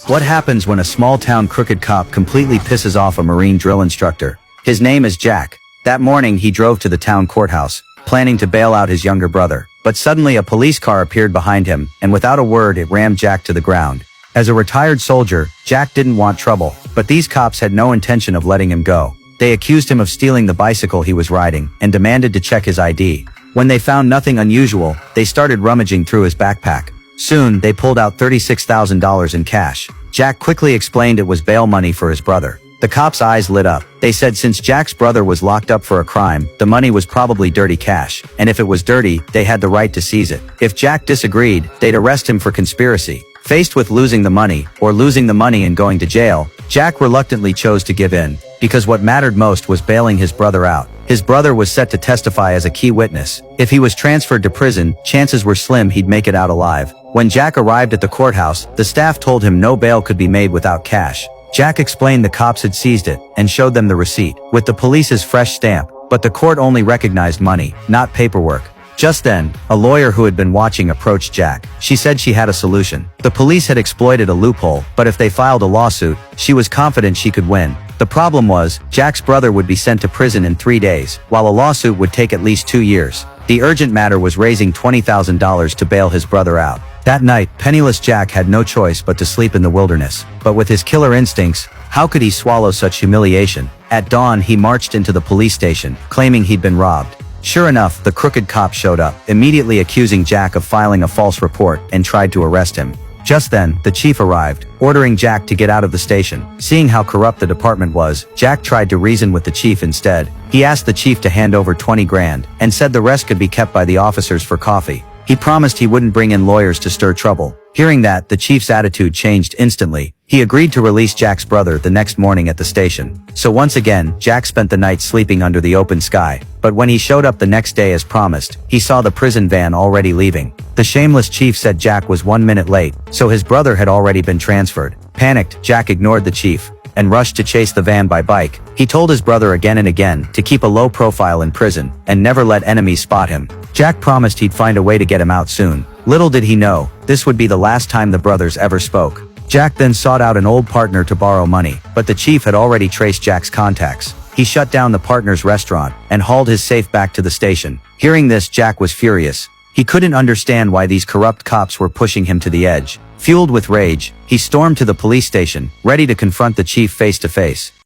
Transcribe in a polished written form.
What happens when a small-town crooked cop completely pisses off a Marine drill instructor? His name is Jack. That morning he drove to the town courthouse, planning to bail out his younger brother. But suddenly a police car appeared behind him, and without a word it rammed Jack to the ground. As a retired soldier, Jack didn't want trouble, but these cops had no intention of letting him go. They accused him of stealing the bicycle he was riding, and demanded to check his ID. When they found nothing unusual, they started rummaging through his backpack. Soon, they pulled out $36,000 in cash. Jack quickly explained it was bail money for his brother. The cops' eyes lit up. They said since Jack's brother was locked up for a crime, the money was probably dirty cash, and if it was dirty, they had the right to seize it. If Jack disagreed, they'd arrest him for conspiracy. Faced with losing the money, or losing the money and going to jail, Jack reluctantly chose to give in, because what mattered most was bailing his brother out. His brother was set to testify as a key witness. If he was transferred to prison, chances were slim he'd make it out alive. When Jack arrived at the courthouse, the staff told him no bail could be made without cash. Jack explained the cops had seized it, and showed them the receipt, with the police's fresh stamp, but the court only recognized money, not paperwork. Just then, a lawyer who had been watching approached Jack. She said she had a solution. The police had exploited a loophole, but if they filed a lawsuit, she was confident she could win. The problem was, Jack's brother would be sent to prison in 3 days, while a lawsuit would take at least 2 years. The urgent matter was raising $20,000 to bail his brother out. That night, penniless Jack had no choice but to sleep in the wilderness. But with his killer instincts, how could he swallow such humiliation? At dawn, he marched into the police station, claiming he'd been robbed. Sure enough, the crooked cop showed up, immediately accusing Jack of filing a false report, and tried to arrest him. Just then, the chief arrived, ordering Jack to get out of the station. Seeing how corrupt the department was, Jack tried to reason with the chief instead. He asked the chief to hand over 20 grand, and said the rest could be kept by the officers for coffee. He promised he wouldn't bring in lawyers to stir trouble. Hearing that, the chief's attitude changed instantly. He agreed to release Jack's brother the next morning at the station. So once again, Jack spent the night sleeping under the open sky. But when he showed up the next day as promised, he saw the prison van already leaving. The shameless chief said Jack was 1 minute late, so his brother had already been transferred. Panicked, Jack ignored the chief, and rushed to chase the van by bike. He told his brother again and again to keep a low profile in prison, and never let enemies spot him. Jack promised he'd find a way to get him out soon. Little did he know, this would be the last time the brothers ever spoke. Jack then sought out an old partner to borrow money, but the chief had already traced Jack's contacts. He shut down the partner's restaurant, and hauled his safe back to the station. Hearing this, Jack was furious. He couldn't understand why these corrupt cops were pushing him to the edge. Fueled with rage, he stormed to the police station, ready to confront the chief face to face.